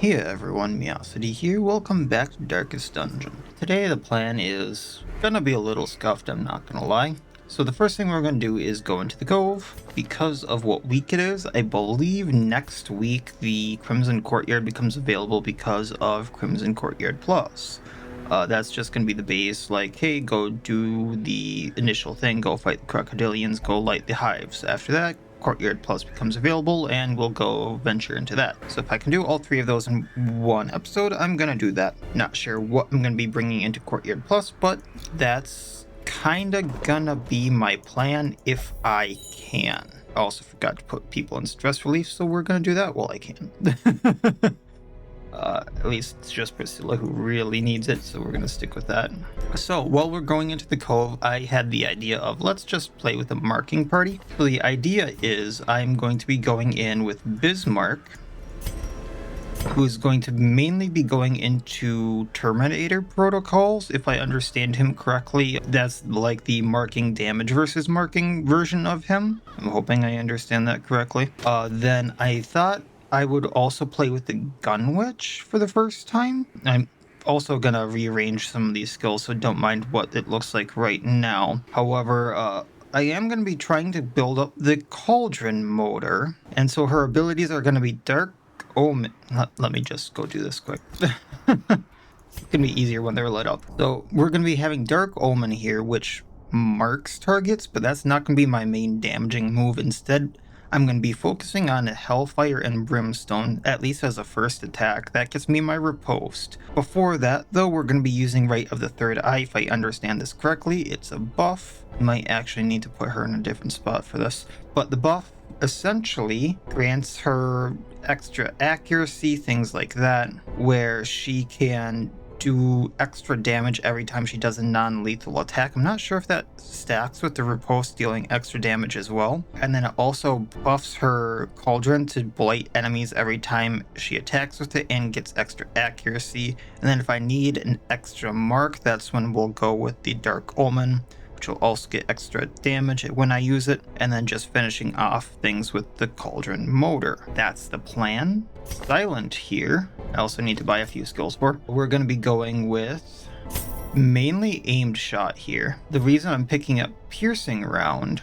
Hey everyone, Miacidae here. Welcome back to Darkest Dungeon. Today the plan is gonna be a little scuffed, I'm not gonna lie. So the first thing we're gonna do is go into the Cove. Because of what week it is, I believe next week the Crimson Courtyard becomes available because of Crimson Courtyard Plus. That's just gonna be the base, like, hey, go do the initial thing, go fight the Crocodillians, go light the hives. After that, Courtyard Plus becomes available, and we'll go venture into that. So if I can do all three of those in one episode, I'm gonna do that. Not sure what I'm gonna be bringing into Courtyard Plus, but that's kinda gonna be my plan if I can. I also forgot to put people in stress relief, so we're gonna do that while I can. At least it's just Priscilla who really needs it, so we're gonna stick with that. So while we're going into the Cove, I had the idea of let's just play with a marking party. So the idea is I'm going to be going in with Bismarck, who's going to mainly be going into Terminator protocols, if I understand him correctly. That's like the marking damage versus marking version of him. I'm hoping I understand that correctly. Then I thought I would also play with the Gunwitch for the first time. I'm also gonna rearrange some of these skills, so don't mind what it looks like right now. However, I am gonna be trying to build up the Cauldron motor, and so her abilities are gonna be Dark Omen. Let me just go do this quick. It's gonna be easier when they're lit up. So we're gonna be having Dark Omen here, which marks targets, but that's not gonna be my main damaging move. Instead, I'm going to be focusing on Hellfire and Brimstone, at least as a first attack. That gets me my riposte. Before that, though, we're going to be using Rite of the Third Eye, if I understand this correctly. It's a buff. Might actually need to put her in a different spot for this. But the buff essentially grants her extra accuracy, things like that, where she can do extra damage every time she does a non-lethal attack. I'm not sure if that stacks with the riposte dealing extra damage as well. And then it also buffs her Cauldron to blight enemies every time she attacks with it and gets extra accuracy. And then if I need an extra mark, that's when we'll go with the Dark Omen, which will also get extra damage when I use it, and then just finishing off things with the Cauldron motor. That's the plan. Silent here, I also need to buy a few skills for. We're going to be going with mainly aimed shot here. The reason I'm picking up piercing round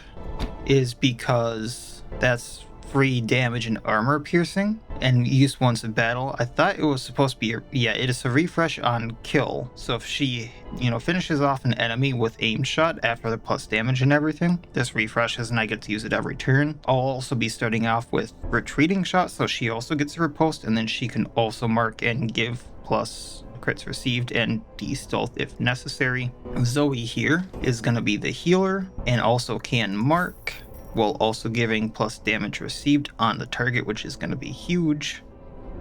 is because that's free damage and armor piercing and use once in battle. I thought it was supposed to be, yeah, it is a refresh on kill. So if she, finishes off an enemy with aim shot after the plus damage and everything, this refreshes and I get to use it every turn. I'll also be starting off with retreating shot, so she also gets a riposte, and then she can also mark and give plus crits received and de-stealth if necessary. Zoe here is going to be the healer and also can mark, while also giving plus damage received on the target, which is going to be huge.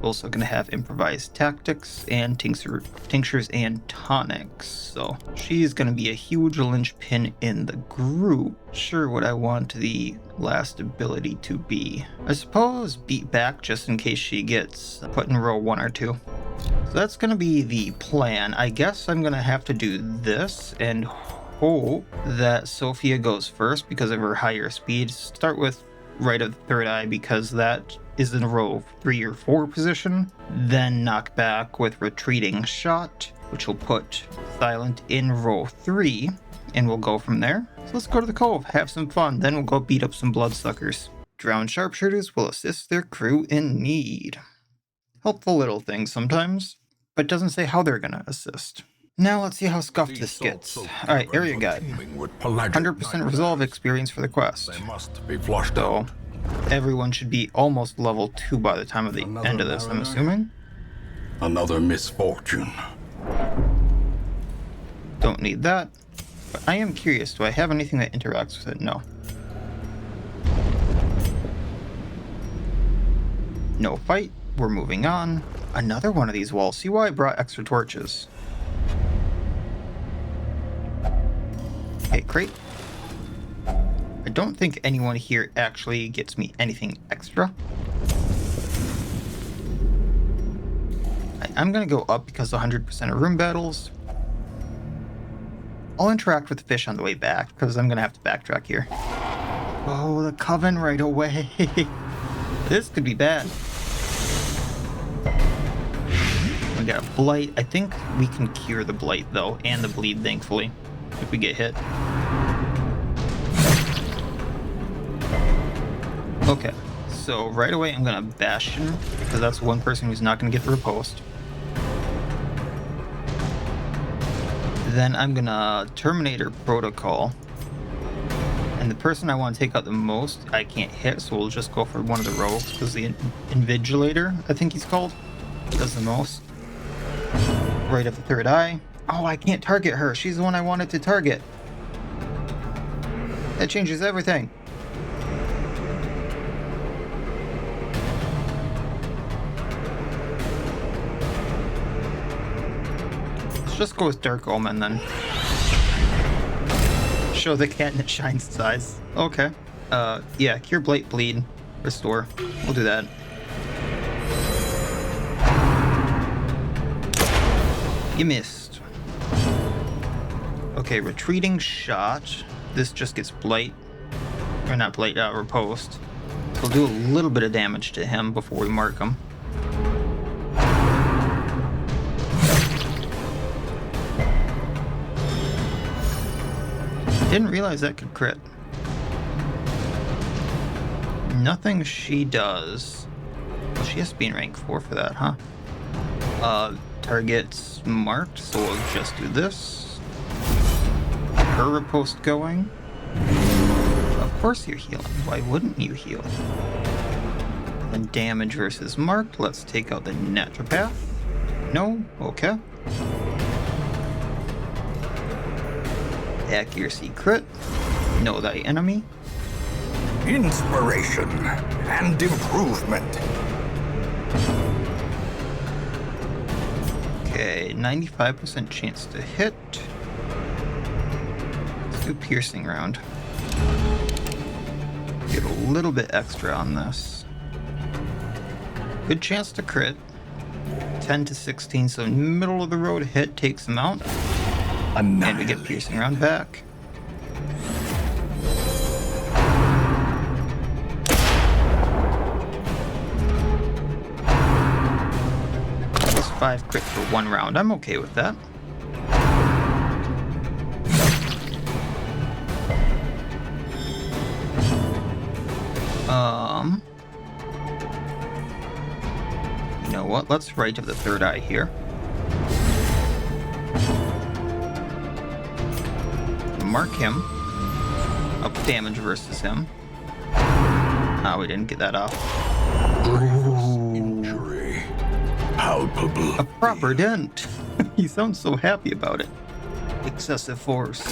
Also going to have improvised tactics and tinctures and tonics. So she's going to be a huge linchpin in the group. Sure what I want the last ability to be. I suppose beat back just in case she gets put in row 1 or 2. So that's going to be the plan. I guess I'm going to have to do this and hope that Sophia goes first because of her higher speed. Start with Rite of the Third Eye because that is in row 3 or 4 position. Then knock back with retreating shot, which will put Silent in row 3, and we'll go from there. So let's go to the Cove, have some fun, then we'll go beat up some bloodsuckers. Drowned sharpshooters will assist their crew in need. Helpful little things sometimes, but doesn't say how they're gonna assist. Now let's see how scuffed this gets. Alright, area guide. 100% resolve experience for the quest. So everyone should be almost level 2 by the time of the end of this, I'm assuming. Another misfortune. Don't need that. But I am curious, do I have anything that interacts with it? No. No fight. We're moving on. Another one of these walls. See why I brought extra torches. Okay, crate. I don't think anyone here actually gets me anything extra. I'm gonna go up because 100% of room battles. I'll interact with the fish on the way back because I'm gonna have to backtrack here. Oh, the Coven right away. This could be bad. got Blight. I think we can cure the Blight, though, and the Bleed, thankfully, if we get hit. Okay, so right away I'm gonna Bastion, because that's one person who's not gonna get the riposte. Then I'm gonna Terminator Protocol. And the person I want to take out the most, I can't hit, so we'll just go for one of the rogues, because the Invigilator, I think he's called, does the most. Right up the third eye. Oh, I can't target her. She's the one I wanted to target. That changes everything. Let's just go with Dark Omen then. Show the cat in its shines size. Okay. Yeah, Cure Blight, Bleed, Restore. We'll do that. You missed. Okay, Retreating Shot. This just gets Blight. Or not Blight, Riposte. So we'll do a little bit of damage to him before we mark him. Didn't realize that could crit. Nothing she does. Well, she has to be in rank 4 for that, huh? Target's marked, so we'll just do this. Her riposte going. Of course you're healing. Why wouldn't you heal? Then damage versus marked. Let's take out the naturopath. No? Okay. Accuracy crit. Know thy enemy. Inspiration and improvement. Okay, 95% chance to hit. Let's do piercing round. Get a little bit extra on this. Good chance to crit. 10 to 16, so middle of the road hit takes him out. And we get piercing round back. Plus 5 crit for 1 round. I'm okay with that. You know what? Let's right of the third eye here. Mark him. Up damage versus him. Ah, we didn't get that off. Injury. Palpable. A proper dent. He sounds so happy about it. Excessive force.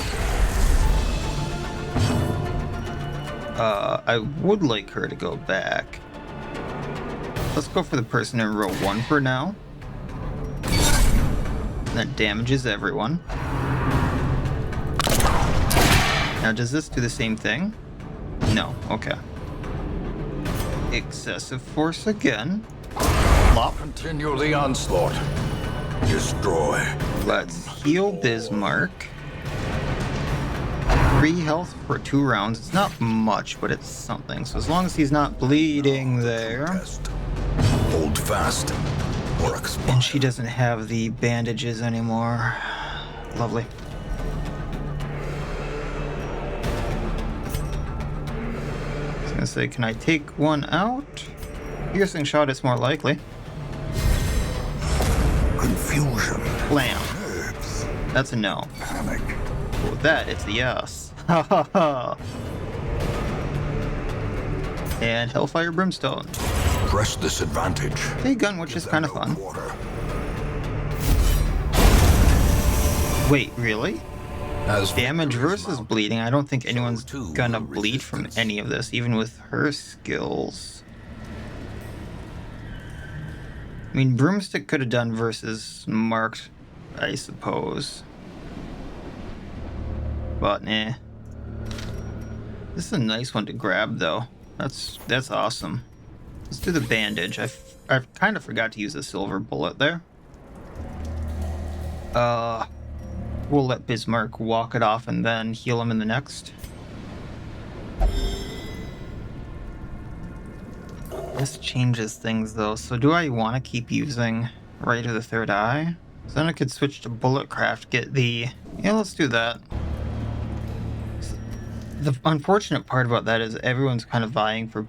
I would like her to go back. Let's go for the person in row 1 for now. That damages everyone. Now, does this do the same thing? No. Okay. Excessive force again. Plop. Continue the onslaught. Destroy. Let's heal Bismarck. 3 health for 2 rounds. It's not much, but it's something. So as long as he's not bleeding there. Hold fast or expire. And she doesn't have the bandages anymore. Lovely. I was gonna say, can I take one out? Piercing shot is more likely. Confusion. Blam. Nerves. That's a no. Panic. But with that, it's a yes. Ha ha ha. And Hellfire Brimstone. Press this advantage. Hey, Gunwitch is kind of fun. Quarter. Wait, really? As Damage victory is versus mounted, bleeding. I don't think anyone's too gonna will bleed from resistance. any of this, even with her skills. I mean, Broomstick could have done versus Marked, I suppose. But nah. This is a nice one to grab, though. That's awesome. Let's do the bandage. I kind of forgot to use a silver bullet there. We'll let Bismarck walk it off and then heal him in the next. This changes things though. So do I want to keep using Right of the third eye. So then I could switch to Bulletcraft, get the... Yeah, let's do that. The unfortunate part about that is everyone's kind of vying for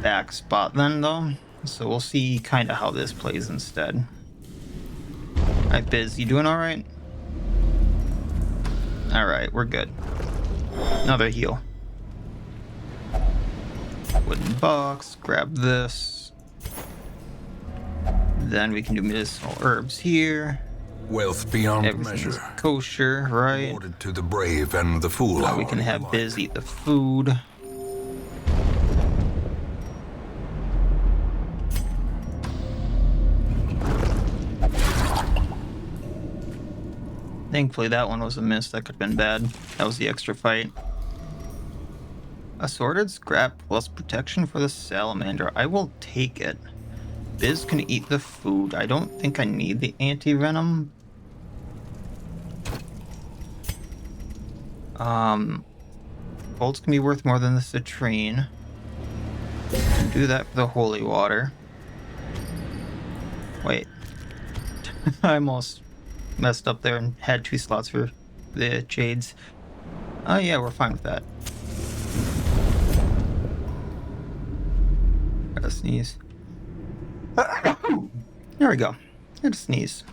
back spot then, though. So we'll see kind of how this plays instead. Alright, Biz, you doing alright? Alright, we're good. Another heal. Wooden box, grab this. Then we can do medicinal herbs here. Wealth beyond Everything's measure. kosher, right? Awarded to the brave and the fool. Now we can have Biz eat the food. Thankfully that one was a miss. That could have been bad. That was the extra fight. Assorted scrap plus protection for the salamander. I will take it. Biz can eat the food. I don't think I need the anti-venom. Bolts can be worth more than the citrine. Do that for the holy water. Wait. I almost messed up there and had 2 slots for the jades. Oh yeah, we're fine with that. Gotta sneeze. There we go. Gotta sneeze.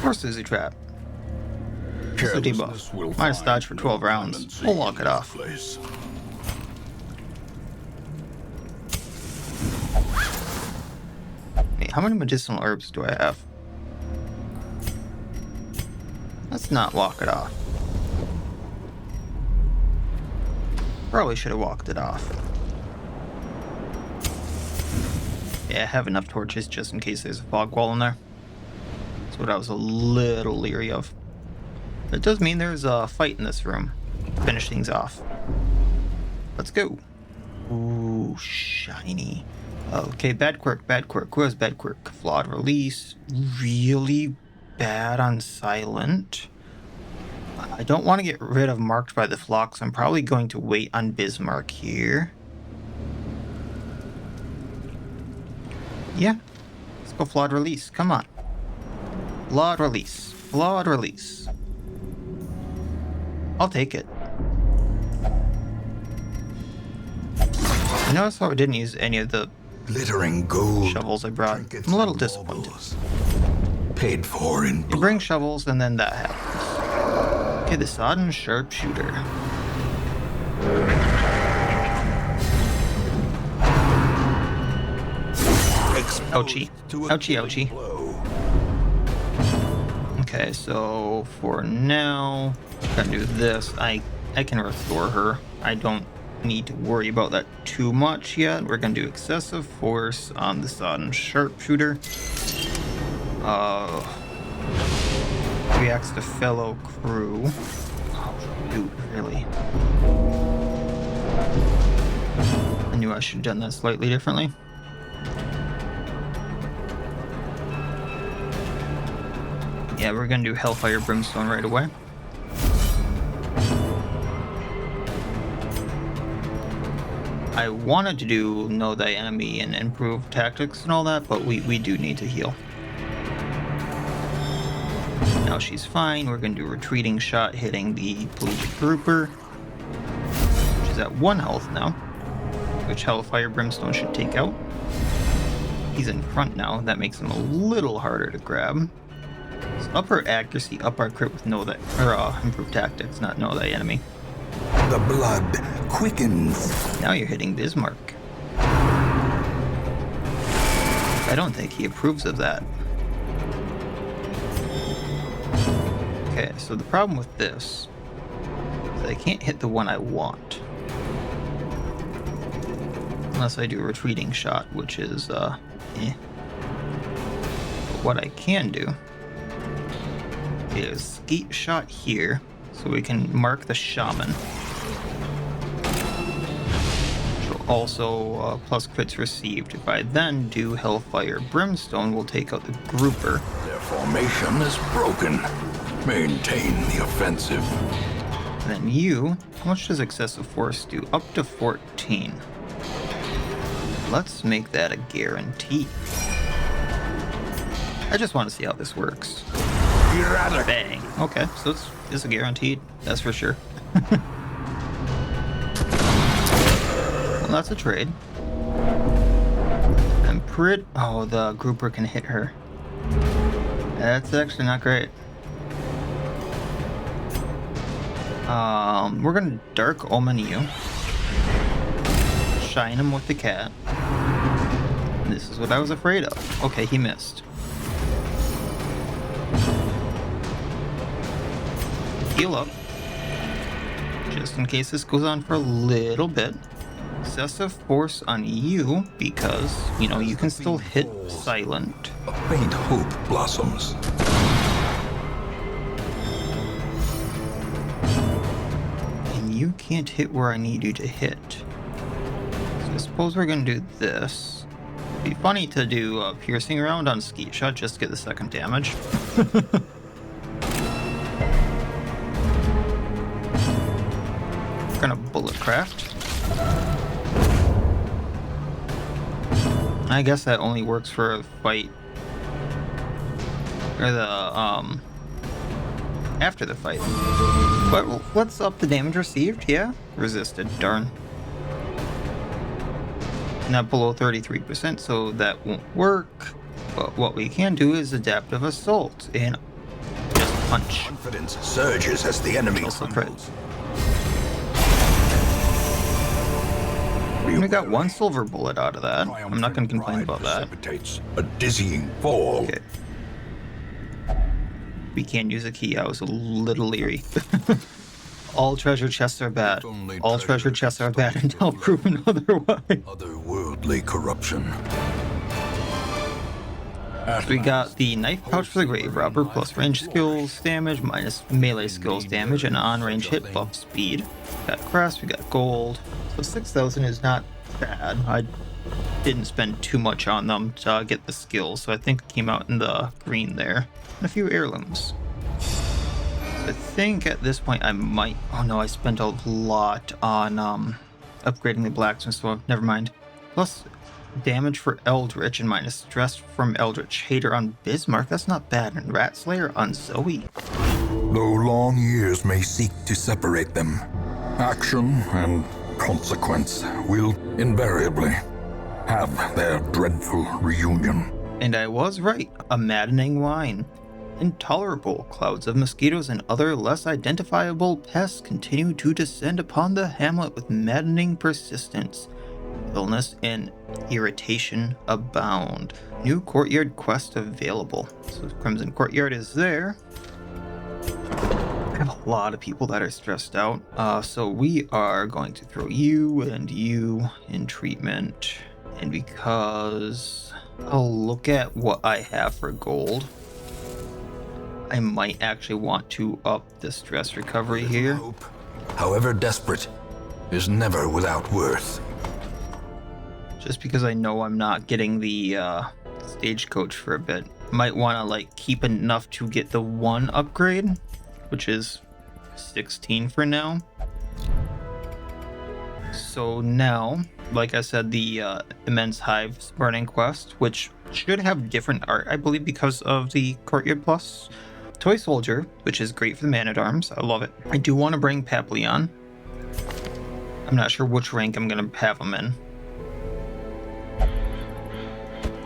Or Susie Trap. So debuff. Minus dodge for 12 rounds. We'll lock it off. Hey, how many medicinal herbs do I have? Let's not walk it off. Probably should have walked it off. Yeah, I have enough torches just in case there's a fog wall in there. That's what I was a little leery of. It does mean there's a fight in this room. Finish things off. Let's go. Ooh, shiny. Okay, bad quirk, bad quirk. Who has bad quirk? Flawed release. Really bad on silent. I don't want to get rid of marked by the flock, so I'm probably going to wait on Bismarck here. Yeah. Let's go flawed release. Come on. Flawed release. Flawed release. I'll take it. I noticed how I didn't use any of the glittering gold shovels I brought. I'm a little disappointed. Paid for in You bring shovels and then that happens. Okay, the Sodden Sharpshooter. Ouchie. Ouchie, ouchie. Okay, so for now, I'm gonna do this. I can restore her. I don't need to worry about that too much yet. We're gonna do excessive force on the Sodden Sharpshooter. Reacts to fellow crew. Oh, shoot, really? I knew I should have done that slightly differently. Yeah, we're gonna do Hellfire Brimstone right away. I wanted to do Know Thy Enemy and improve tactics and all that, but we do need to heal. Now she's fine. We're gonna do Retreating Shot hitting the polluted grouper. She's at 1 health now, which Hellfire Brimstone should take out. He's in front now. That makes him a little harder to grab. So up our accuracy, up our crit with Know Thy, or improved tactics, not Know Thy Enemy. the blood quickens. Now you're hitting Bismarck. I don't think he approves of that. Okay, so the problem with this is I can't hit the one I want. Unless I do a Retreating Shot, which is, But what I can do is Skeet Shot here, so we can mark the Shaman. Which will also plus crits received. If I then do Hellfire Brimstone, we'll take out the grouper. Their formation is broken. Maintain the offensive. Then you, how much does Excessive Force do? Up to 14. let's make that a guarantee. I just want to see how this works. Bang. Okay, so it's a guaranteed, that's for sure. Well, that's a trade. And oh, the grouper can hit her. That's actually not great. We're gonna Dark Omen you. Shine him with the cat. This is what I was afraid of. Okay, he missed. Heal up. Just in case this goes on for a little bit. Excessive force on you because, you know, you can still hit silent. A faint hope blossoms. And you can't hit where I need you to hit. So I suppose we're gonna do this. It'd be funny to do a piercing round on Skeet Shot just to get the second damage. We're gonna bullet craft. I guess that only works for a fight. Or the, after the fight. But let's up the damage received, yeah? Resisted, darn. Not below 33%, so that won't work. But what we can do is Adaptive Assault and just punch. Confidence surges as the enemy Also crumbles. We got one silver bullet out of that. I'm not going to complain about that. A dizzying fall. Okay. We can't use a key. I was a little leery. All treasure chests are bad. All treasure chests are bad until proven otherwise. Otherworldly corruption. We got the knife pouch for the grave robber, plus range skills damage, minus melee skills damage, and on-range hit buff speed. Got crest, we got gold. So 6,000 is not bad. I didn't spend too much on them to get the skills, so I think it came out in the green there. And a few heirlooms. So I think at this point I might... Oh no, I spent a lot on upgrading the blacksmith, so never mind. Plus damage for Eldritch and minus stress from Eldritch Hater on Bismarck. That's not bad. And Rat Slayer on Zoe. Though long years may seek to separate them, action and consequence will invariably have their dreadful reunion. And I was right. A maddening whine. Intolerable clouds of mosquitoes and other less identifiable pests continue to descend upon the hamlet with maddening persistence. Illness and irritation abound. New Courtyard quest available. So Crimson Courtyard is there. I have a lot of people that are stressed out. So we are going to throw you and you in treatment. And because I'll look at what I have for gold, I might actually want to up the stress recovery here. Hope, however desperate, is never without worth. Just because I know I'm not getting the stagecoach for a bit. Might want to like keep enough to get the one upgrade, which is 16 for now. So now, like I said, the Immense Hive's Burning Quest, which should have different art, I believe, because of the Courtyard Plus. Toy Soldier, which is great for the Man-at-Arms. I love it. I do want to bring Papillon. I'm not sure which rank I'm going to have him in.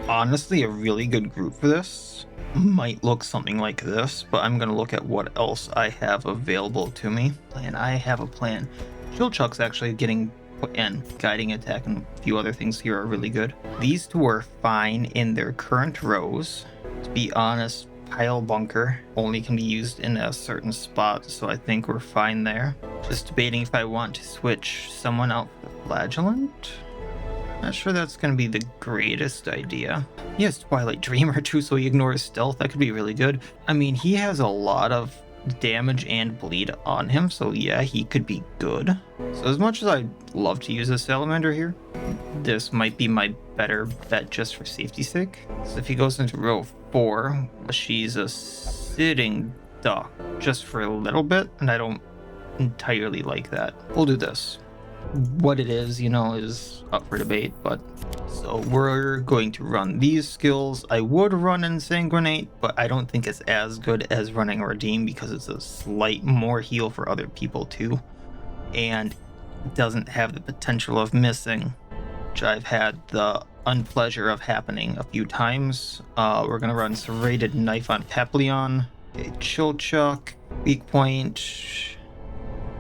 Honestly, a really good group for this might look something like this, but I'm going to look at what else I have available to me. And I have a plan. Shield Chuck's actually getting put in. Guiding Attack and a few other things here are really good. These two are fine in their current rows. To be honest, Pile Bunker only can be used in a certain spot, so I think we're fine there. Just debating if I want to switch someone out for Flagellant. Not sure that's going to be the greatest idea. He has Twilight Dreamer too, so he ignores stealth. That could be really good. I mean, he has a lot of damage and bleed on him, so yeah, he could be good. So as much as I'd love to use a Salamander here, this might be my better bet just for safety's sake. So if he goes into row 4, she's a sitting duck just for a little bit, and I don't entirely like that. We'll do this. what it is, you know, is up for debate. But so we're going to run these skills. I would run Ensanguinate, but I don't think it's as good as running Redeem because it's a slight more heal for other people too, and it doesn't have the potential of missing, which I've had the unpleasure of happening a few times. We're gonna run Serrated Knife on Papillon, a Chill Chuck, Weak Point.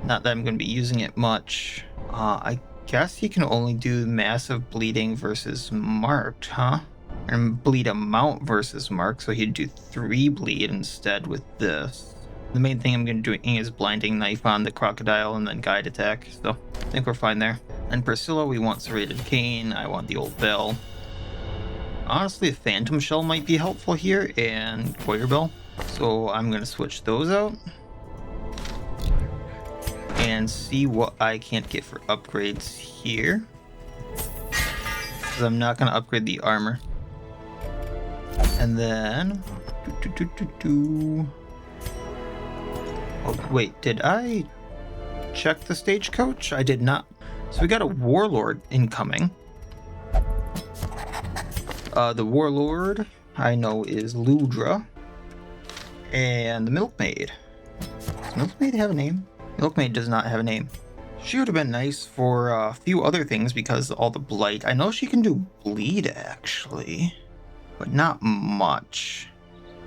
Not that I'm gonna be using it much. I guess he can only do massive bleeding versus marked, huh? And bleed amount versus marked, so he'd do 3 bleed instead with this. The main thing I'm going to be doing is Blinding Knife on the Crocodile and then Guide Attack, so I think we're fine there. And Priscilla, we want Serrated Cane, I want the Old Bell. Honestly, a Phantom Shell might be helpful here, and Courier Bell. So I'm going to switch those out. And see what I can't get for upgrades here. Because I'm not going to upgrade the armor. And then... Oh, wait, did I check the stagecoach? I did not. So we got a Warlord incoming. The Warlord, I know, is Ludra. And the Milkmaid. Does Milkmaid have a name? Milkmaid does not have a name. She would have been nice for a few other things because all the blight. I know she can do bleed, actually. But not much.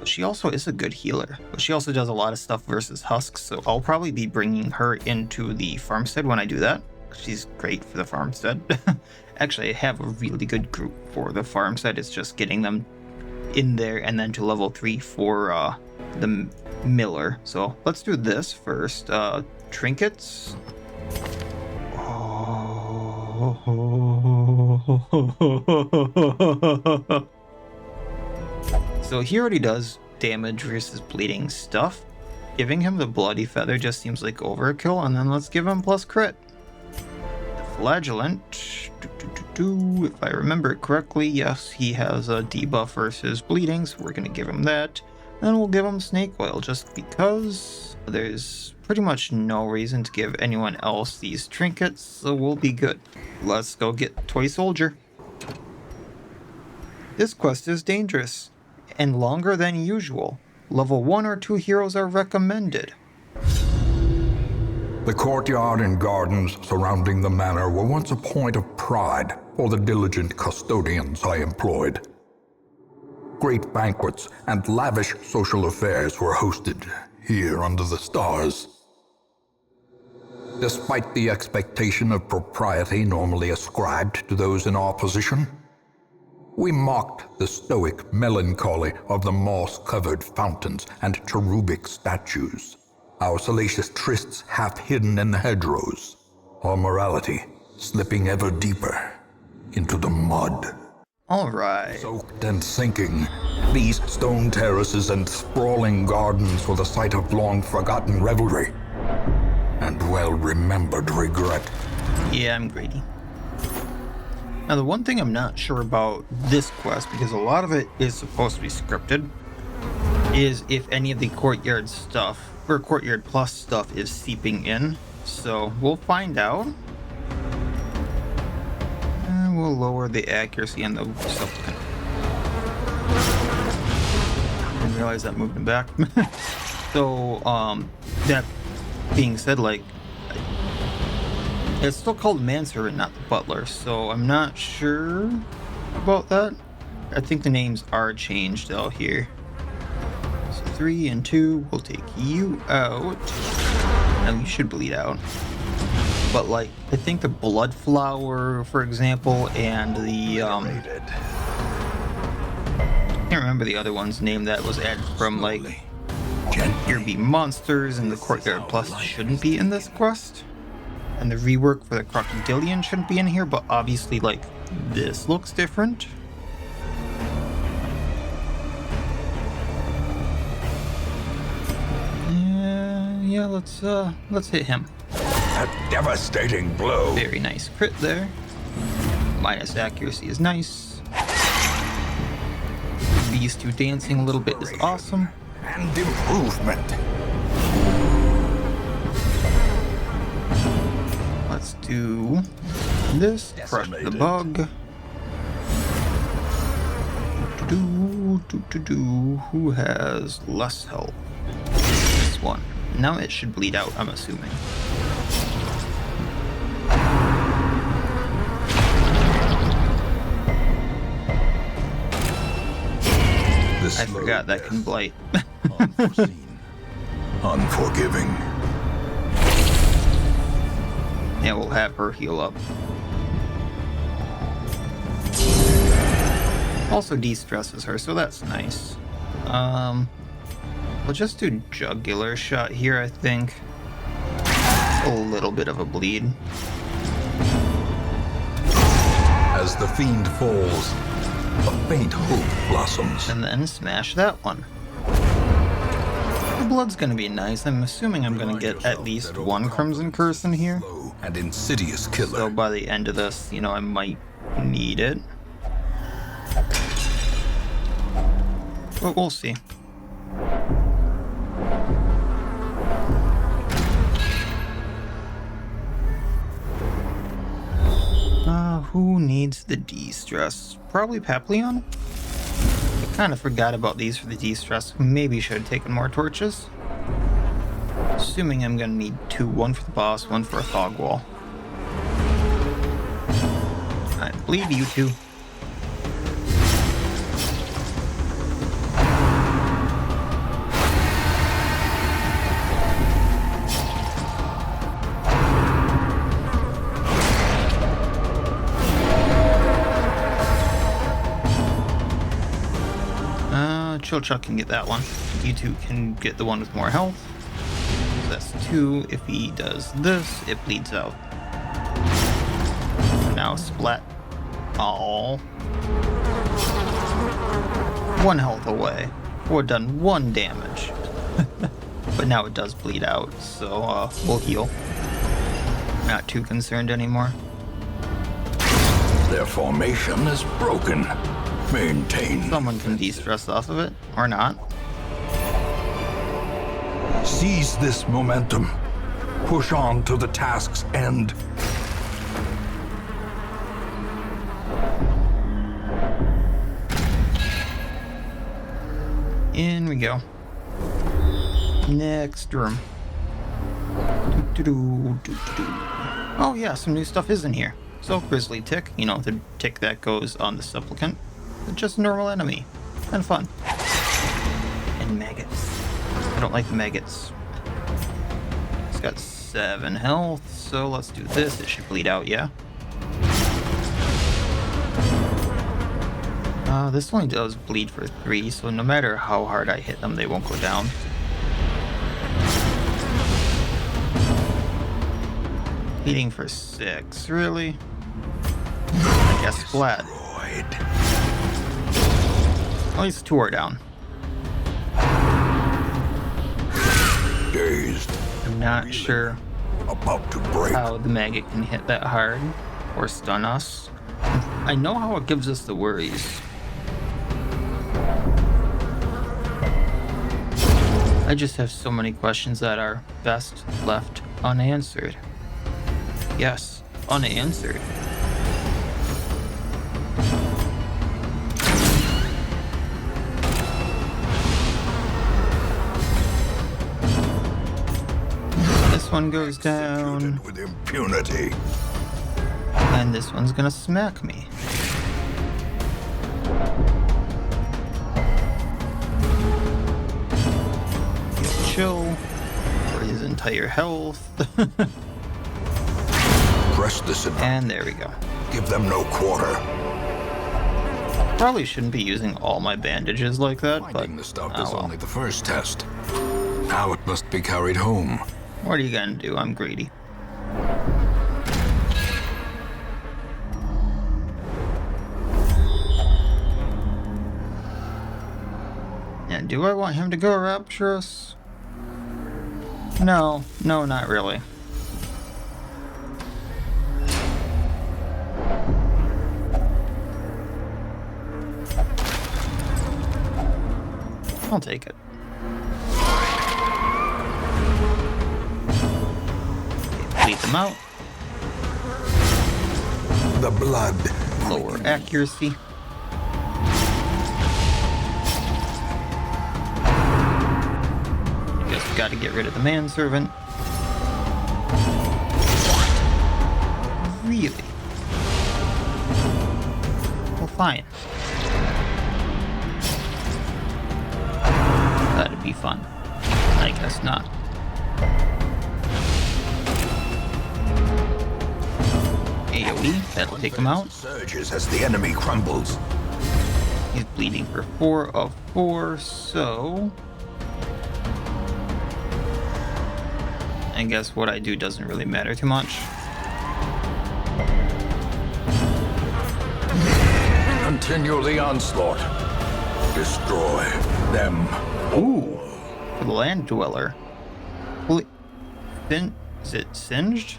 But she also is a good healer. But she also does a lot of stuff versus husks, so I'll probably be bringing her into the farmstead when I do that. She's great for the farmstead. Actually, I have a really good group for the farmstead. It's just getting them in there and then to level 3 for the miller. So let's do this first. Trinkets. So he already does damage versus bleeding stuff. Giving him the bloody feather just seems like overkill, and then let's give him plus crit. The flagellant. If I remember it correctly, yes, he has a debuff versus bleeding, so we're gonna give him that. Then we'll give him snake oil just because there's pretty much no reason to give anyone else these trinkets, so we'll be good. Let's go get Toy Soldier. This quest is dangerous and longer than usual. Level 1 or 2 heroes are recommended. The courtyard and gardens surrounding the manor were once a point of pride for the diligent custodians I employed. Great banquets and lavish social affairs were hosted here under the stars. Despite the expectation of propriety normally ascribed to those in our position, we mocked the stoic melancholy of the moss-covered fountains and cherubic statues, our salacious trysts half hidden in the hedgerows, our morality slipping ever deeper into the mud. Alright. Soaked and sinking, these stone terraces and sprawling gardens were the site of long-forgotten revelry and well-remembered regret. Yeah, I'm greedy. Now, the one thing I'm not sure about this quest, because a lot of it is supposed to be scripted, is if any of the Courtyard stuff, or Courtyard Plus stuff, is seeping in. So, we'll find out. And we'll lower the accuracy on the Supplicant. I didn't realize that moved him back. So, that being said, like, it's still called Manservant, not the Butler, so I'm not sure about that. I think the names are changed though here. So 3 and 2, we'll take you out. And you should bleed out. But like, I think the Blood Flower, for example, and the I can't remember the other one's name that was added from like Here Be Monsters and the Courtyard Plus shouldn't be in this quest. And the rework for the Crocodillian shouldn't be in here, but obviously, like, this looks different. Yeah, let's hit him. A devastating blow. Very nice crit there. Minus accuracy is nice. These two dancing a little bit is awesome. And improvement. Let's do this, crush the bug. Who has less health? This one. Now it should bleed out, I'm assuming. I forgot that can blight. Unforeseen. Unforgiving. Yeah, we'll have her heal up. Also de-stresses her, so that's nice. We'll just do jugular shot here, I think. A little bit of a bleed. As the fiend falls, a faint hope blossoms. And then smash that one. The blood's gonna be nice. I'm assuming I'm gonna get at least one Crimson Curse in here. And insidious killer. So by the end of this, you know, I might need it. But we'll see. Who needs the de-stress? Probably Papillon? I kind of forgot about these for the de-stress. Maybe should have taken more torches. Assuming I'm gonna need two. One for the boss, one for a fog wall. I bleed you two. Chill Chuck can get that one. You two can get the one with more health. So that's two. If he does this, it bleeds out. Now splat. All. One health away. Or done one damage. But now it does bleed out, so we'll heal. Not too concerned anymore. Their formation is broken. Maintain. Someone can de-stress off of it, or not. Seize this momentum. Push on to the task's end. In we go. Next room. Oh yeah, some new stuff is in here. So Grisly tick, you know, the tick that goes on the Supplicant. Just a normal enemy. And fun. And maggots. I don't like the maggots. It's got 7 health, so let's do this. It should bleed out, yeah? This only does bleed for 3, so no matter how hard I hit them, they won't go down. Bleeding for 6, really? I guess splat. At least 2 are down. Dazed. I'm not sure About to break. how the maggot can hit that hard or stun us. I know how it gives us the worries. I just have so many questions that are best left unanswered. Yes, unanswered. This one goes down. With impunity. And this one's gonna smack me. He'll chill for his entire health. Press this in. And there we go. Give them no quarter. Probably shouldn't be using all my bandages like that, but Finding the stuff is well. only the first test. Now it must be carried home. What are you gonna do? I'm greedy. And do I want him to go rapturous? No, not really. I'll take it. Bleed them out. The blood. Lower accuracy. Just got to get rid of the manservant. Really? Well, fine. That'd be fun. I guess not. AoE, that'll take him out. Surges as the enemy crumbles. He's bleeding for 4 of 4, so I guess what I do doesn't really matter too much. Continue the onslaught. Destroy them. Ooh, for the land dweller. Is it singed?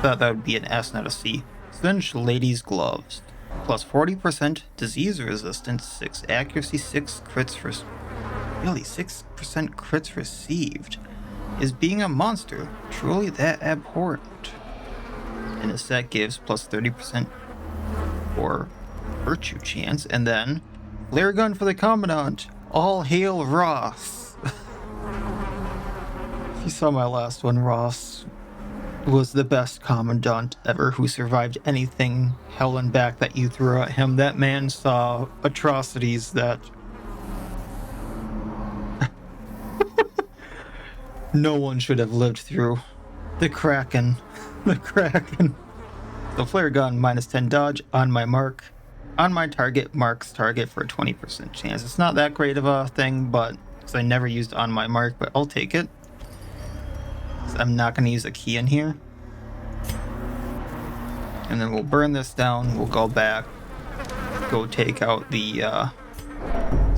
Thought that would be an S, not a C. Singed ladies' gloves. Plus 40% disease resistance, 6 accuracy, 6 crits really 6% crits received. Is being a monster truly that abhorrent? And a set gives plus 30% for virtue chance, and then flare gun for the commandant. All hail Ross. If you saw my last one, Ross was the best commandant ever who survived anything hell and back that you threw at him. That man saw atrocities that no one should have lived through. The Kraken. The Kraken. The flare gun, minus 10 dodge on my mark. On my target, marks target for a 20% chance. It's not that great of a thing, but because I never used on my mark, but I'll take it. I'm not going to use a key in here. And then we'll burn this down. We'll go back. Go take out the...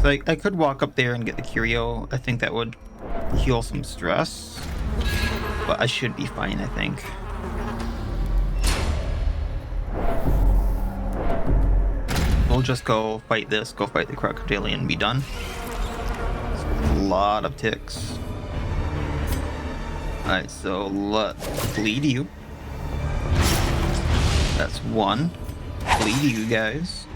So I could walk up there and get the curio. I think that would heal some stress. But I should be fine, I think. We'll just go fight this. Go fight the Crocodillian and be done. A lot of ticks. Alright, so let's bleed you. That's 1. Bleed you guys.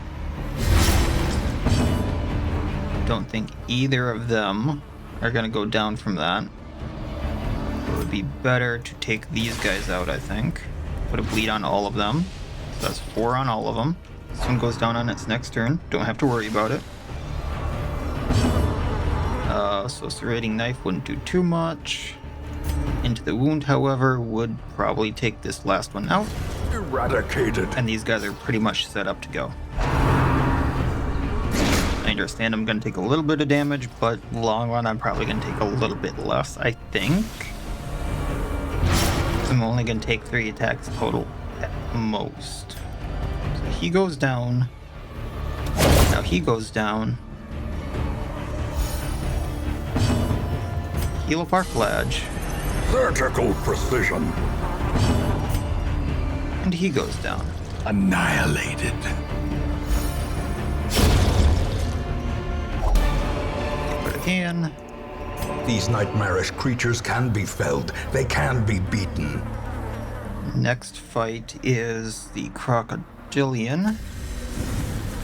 Don't think either of them are gonna go down from that. It would be better to take these guys out, I think. Put a bleed on all of them. So that's 4 on all of them. This one goes down on its next turn. Don't have to worry about it. So serrating knife wouldn't do too much. Into the wound, however, would probably take this last one out. Eradicated. And these guys are pretty much set up to go. I understand I'm going to take a little bit of damage, but long run I'm probably going to take a little bit less, I think. I'm only going to take 3 attacks total at most. So he goes down. Now he goes down. Heal up our Fladge. Vertical precision. And he goes down. Annihilated. Get what I can. These nightmarish creatures can be felled. They can be beaten. Next fight is the Crocodillian.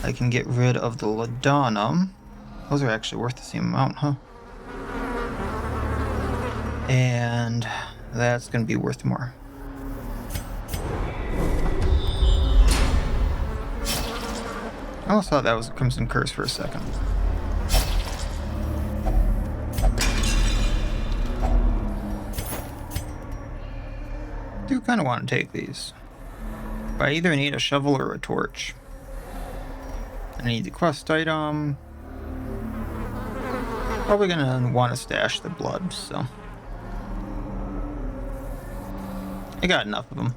I can get rid of the Laudanum. Those are actually worth the same amount, huh? And that's going to be worth more. I almost thought that was a Crimson Curse for a second. Do kind of want to take these. But I either need a shovel or a torch. I need the quest item. Probably gonna want to stash the blood, so. I got enough of them.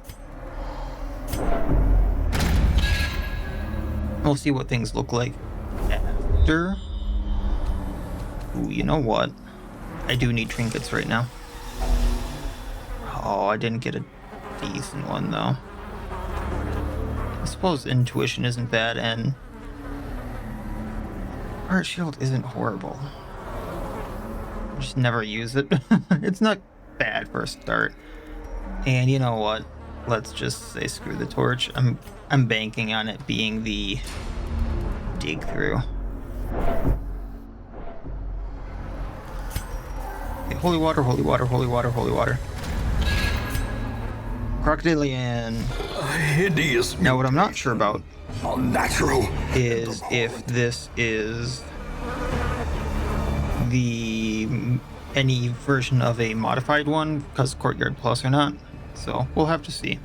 We'll see what things look like after. Ooh, you know what? I do need trinkets right now. Oh, I didn't get a decent one though. I suppose intuition isn't bad and Heart Shield isn't horrible. Just never use it. It's not bad for a start. And you know what? let's just say screw the torch. I'm banking on it being the dig through. Okay, holy water, holy water, holy water, holy water. Crocodillian. A hideous. Now what I'm not sure about unnatural is if this is any version of a modified one, because Courtyard Plus or not. So we'll have to see.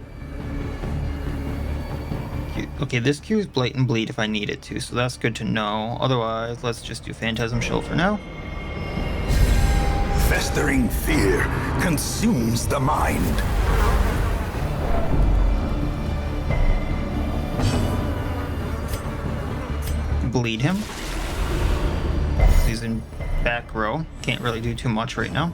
Okay, this cues Blatant Bleed if I need it to, so that's good to know. Otherwise, let's just do Phantasm Show for now. Festering fear consumes the mind. Bleed him. He's in back row. Can't really do too much right now.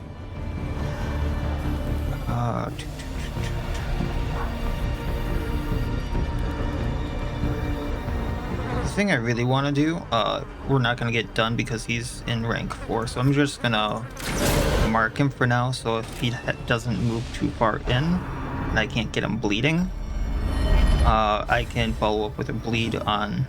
The thing I really want to do, we're not going to get done because he's in rank 4, so I'm just going to mark him for now, so if he doesn't move too far in and I can't get him bleeding, I can follow up with a bleed on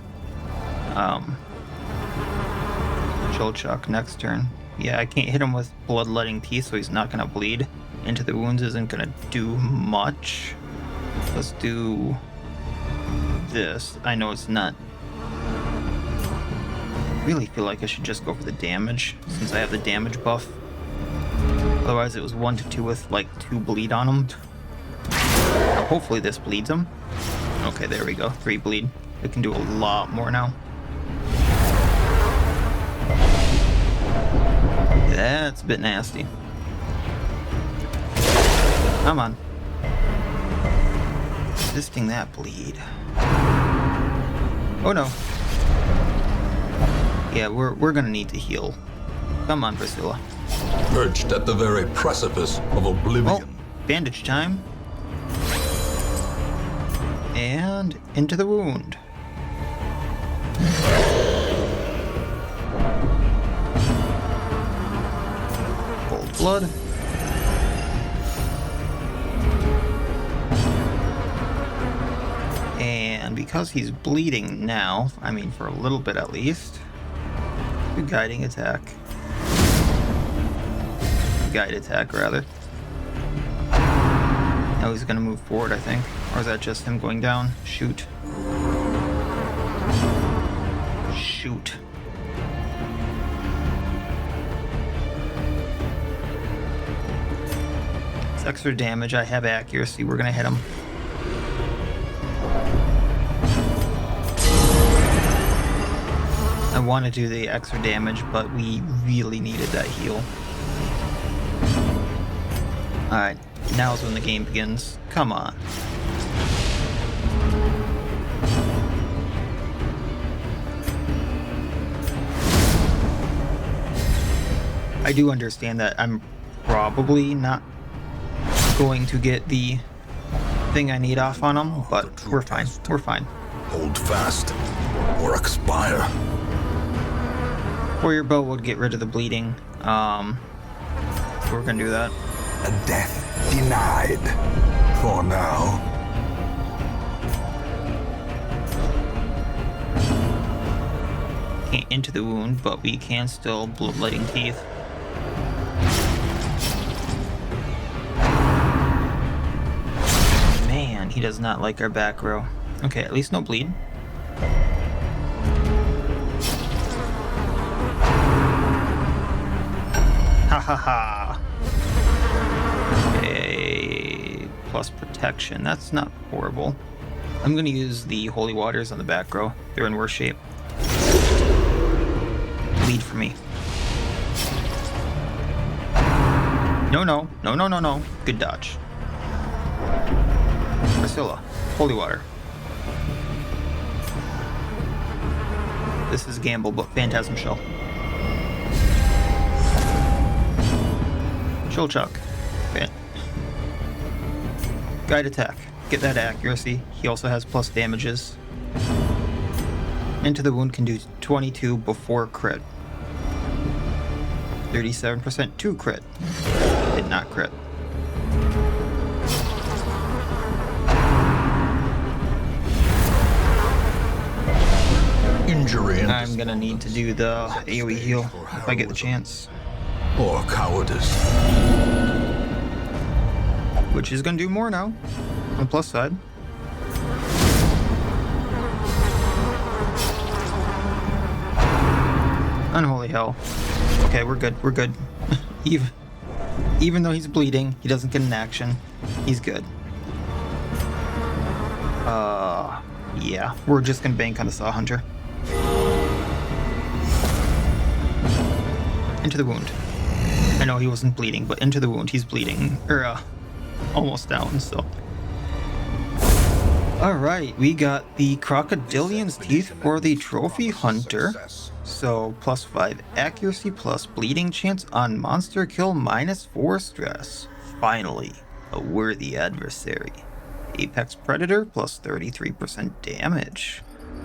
Chuck next turn. Yeah, I can't hit him with bloodletting teeth, so he's not going to bleed. Into the wounds isn't going to do much. Let's do this. I know it's not. I really feel like I should just go for the damage since I have the damage buff. Otherwise it was 1 to 2 with like 2 bleed on him. Hopefully this bleeds him. Okay, there we go. 3 bleed. It can do a lot more now. That's a bit nasty. Come on. Resisting that bleed. Oh no. Yeah, we're gonna need to heal. Come on, Priscilla. Perched at the very precipice of oblivion. Oh, bandage time. And into the wound. Cold blood. And because he's bleeding now, I mean for a little bit at least, do guiding attack. Guide attack rather. Now he's gonna move forward, I think. Or is that just him going down? Shoot. Shoot. It's extra damage. I have accuracy. We're gonna hit him. I want to do the extra damage, but we really needed that heal. Alright, now's when the game begins. Come on. I do understand that I'm probably not going to get the thing I need off on him, but we're fine. We're fine. Hold fast or expire. Warrior bow would get rid of the bleeding. So we're gonna do that. A death denied. For now. Can't into the wound, but we can still bloodletting teeth. Man, he does not like our back row. Okay, at least no bleed. Ha ha ha. Okay, plus protection. That's not horrible. I'm gonna use the holy waters on the back row. They're in worse shape. Bleed for me. No, no, no, no, no, no. Good dodge. Priscilla, holy water. This is gamble, but Phantasm Shell. Chuck. Guide attack. Get that accuracy. He also has plus damages. Into the wound can do 22 before crit. 37% to crit. Did not crit. injury and I'm gonna need to do the AoE heal if I get the chance. or cowardice. Which is gonna do more now, on the plus side. Unholy hell. Okay, we're good, we're good. Even though he's bleeding, he doesn't get an action. He's good. Yeah, we're just gonna bank on the Saw Hunter. Into the wound. I know he wasn't bleeding, but into the wound, he's bleeding. Or, almost down, so. Alright, we got the Crocodillian's Teeth for the Trophy Hunter. So, +5 accuracy plus bleeding chance on monster kill -4 stress. Finally, a worthy adversary. Apex Predator plus 33% damage.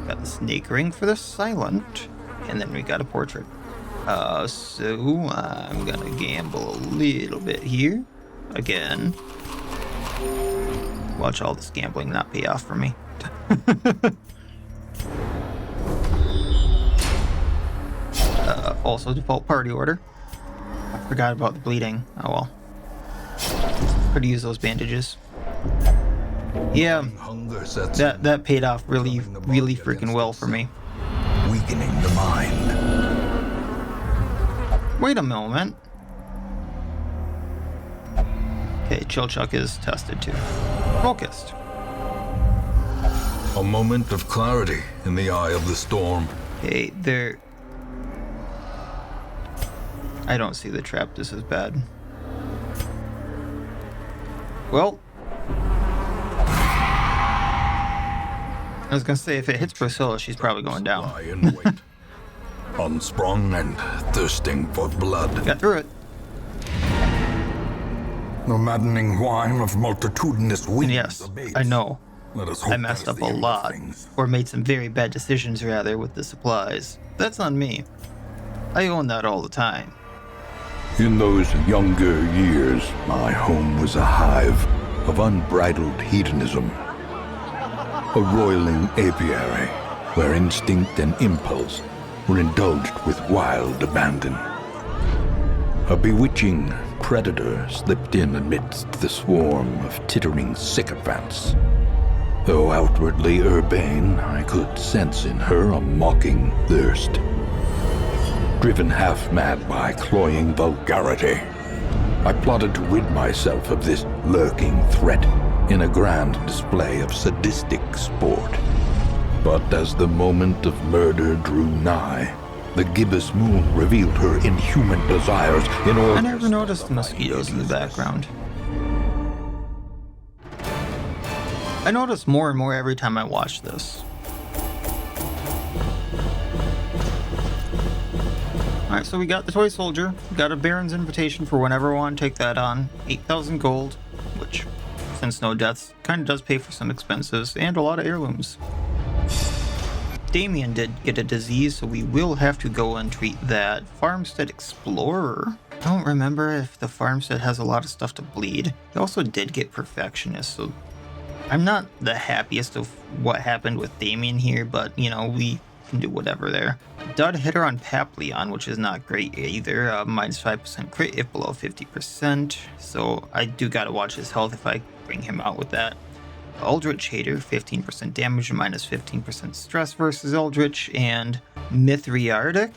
Got the Snake Ring for the Silent. And then we got a Portrait. So I'm gonna gamble a little bit here. Again. Watch all this gambling not pay off for me. Also default party order. I forgot about the bleeding. Oh well. Could use those bandages. Yeah, that paid off really freaking well for me. Weakening the mind. Wait a moment. Okay, Chill Chuck is tested too. Focused. A moment of clarity in the eye of the storm. Okay, there. I don't see the trap. This is bad. Well. I was gonna say, if it hits Priscilla, she's probably going down. Lie in wait. Unsprung and thirsting for blood. Got through it. The maddening whine of multitudinous winds. And yes, I know. Let us hope I messed up a lot. Or made some very bad decisions, rather, with the supplies. That's on me. I own that all the time. In those younger years, my home was a hive of unbridled hedonism. A roiling apiary where instinct and impulse were indulged with wild abandon. A bewitching predator slipped in amidst the swarm of tittering sycophants. Though outwardly urbane, I could sense in her a mocking thirst. Driven half-mad by cloying vulgarity, I plotted to rid myself of this lurking threat in a grand display of sadistic sport. But as the moment of murder drew nigh, the gibbous moon revealed her inhuman desires in order. I never noticed the mosquitoes in the background. I notice more and more every time I watch this. Alright, so we got the Toy Soldier. We got a Baron's Invitation for whenever we want to take that on. 8,000 gold, which, since no deaths, kind of does pay for some expenses, and a lot of heirlooms. Damien did get a disease, so we will have to go and treat that. Farmstead Explorer. I don't remember if the Farmstead has a lot of stuff to bleed. He also did get Perfectionist, so I'm not the happiest of what happened with Damien here, but, you know, we can do whatever there. Dud hitter on Papillon, which is not great either. -5% crit if below 50%, so I do gotta watch his health if I bring him out with that. Eldritch Hater, 15% damage and -15% stress versus Eldritch, and Mithriatic,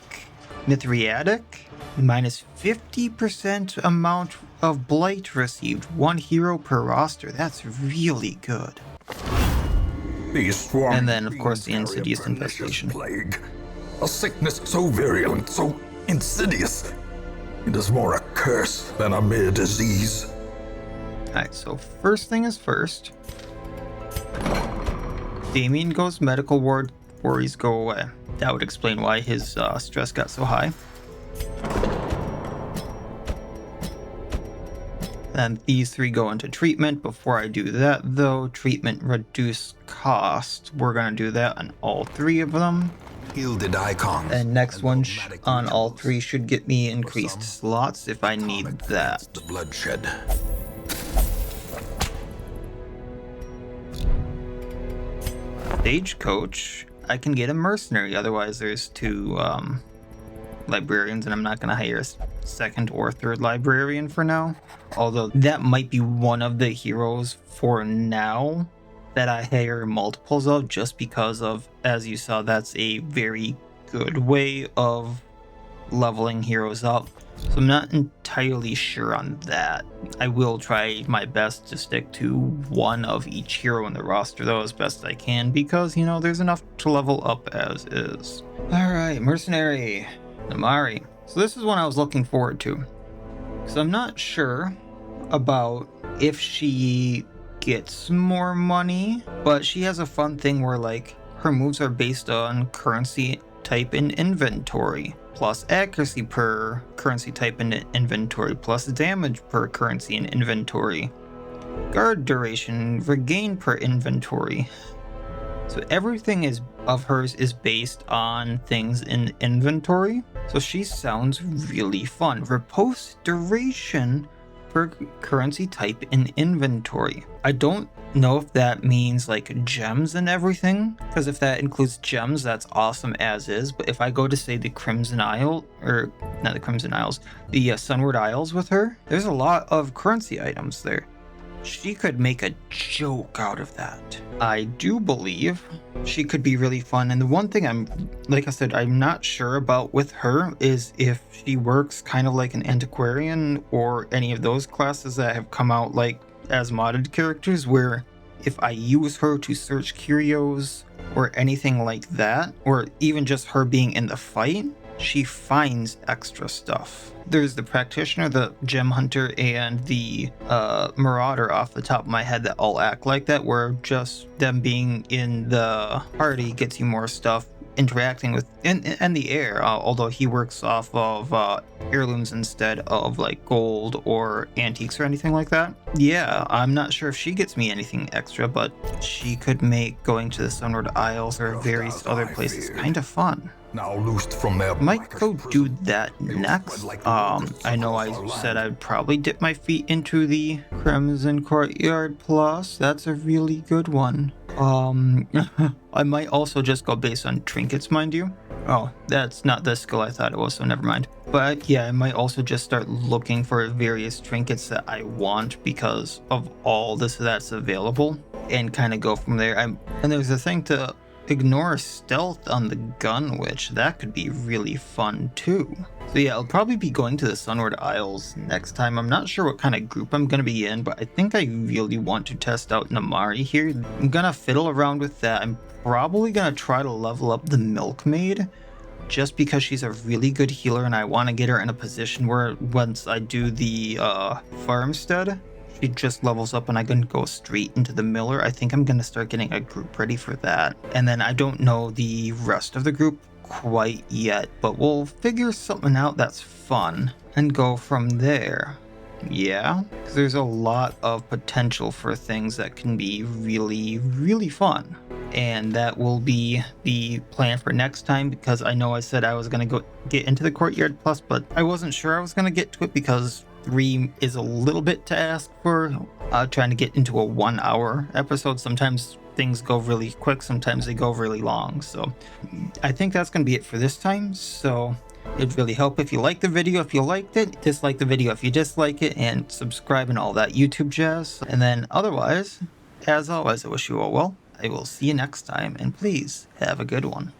-50% amount of blight received. 1 hero per roster. That's really good. And then, of course, the Insidious Infestation. Plague. A sickness so virulent, so insidious. It is more a curse than a mere disease. Alright, so first thing is first. Damien goes medical ward, worries go away. That would explain why his stress got so high. And these 3 go into treatment. Before I do that, though, treatment reduce cost. We're going to do that on all 3 of them. Gilded icons. And next one on all 3 should get me increased slots if I need that. The bloodshed. Stagecoach. I can get a mercenary. Otherwise, there's 2 librarians, and I'm not going to hire a second or third librarian for now. Although that might be one of the heroes for now that I hire multiples of, just because of, as you saw, that's a very good way of leveling heroes up. So I'm not entirely sure on that. I will try my best to stick to one of each hero in the roster though as best I can, because, you know, there's enough to level up as is. Alright, mercenary Namari. So this is one I was looking forward to. So I'm not sure about if she gets more money, but she has a fun thing where, like, her moves are based on currency type in inventory, plus accuracy per currency type in inventory, plus damage per currency in inventory, guard duration, regain per inventory. So everything of hers is based on things in inventory. So she sounds really fun. Repose duration per currency type in inventory. I don't know if that means like gems and everything, because if that includes gems, that's awesome as is. But if I go to say the Crimson Isle, or not the Crimson Isles, the Sunward Isles with her, there's a lot of currency items there. She could make a joke out of that. I do believe she could be really fun. And the one thing like I said, I'm not sure about with her is if she works kind of like an antiquarian or any of those classes that have come out like as modded characters, where if I use her to search curios or anything like that, or even just her being in the fight, she finds extra stuff. There's the practitioner, the gem hunter, and the marauder off the top of my head that all act like that, where just them being in the party gets you more stuff interacting with in the air, although he works off of heirlooms instead of like gold or antiques or anything like that. Yeah, I'm not sure if she gets me anything extra, but she could make going to the Sunward Isles or various other places kind of fun. Now loosed from their Might go do that next. I know I said I'd probably dip my feet into the Crimson Courtyard Plus. That's a really good one. I might also just go based on trinkets, mind you. Oh, that's not the skill I thought it was, so never mind. But yeah, I might also just start looking for various trinkets that I want because of all that's available, and kind of go from there. And there's a thing to ignore stealth on the Gunwitch. That could be really fun too. So yeah, I'll probably be going to the Sunward Isles next time. I'm not sure what kind of group I'm going to be in, but I think I really want to test out Namari here. I'm going to fiddle around with that. I'm probably going to try to level up the Milkmaid, just because she's a really good healer and I want to get her in a position where once I do the farmstead, she just levels up and I can go straight into the miller. I think I'm going to start getting a group ready for that. And then I don't know the rest of the group quite yet, but we'll figure something out that's fun and go from there. Yeah, because there's a lot of potential for things that can be really, really fun. And that will be the plan for next time, because I know I said I was going to go get into the Courtyard Plus, but I wasn't sure I was going to get to it because 3 is a little bit to ask for. Trying to get into a 1-hour episode. Sometimes things go really quick, sometimes they go really long. So I think that's going to be it for this time. So it'd really help if you liked the video if you liked it, dislike the video if you dislike it, and subscribe and all that YouTube jazz. And then otherwise, as always, I wish you all well. I will see you next time, and please have a good one.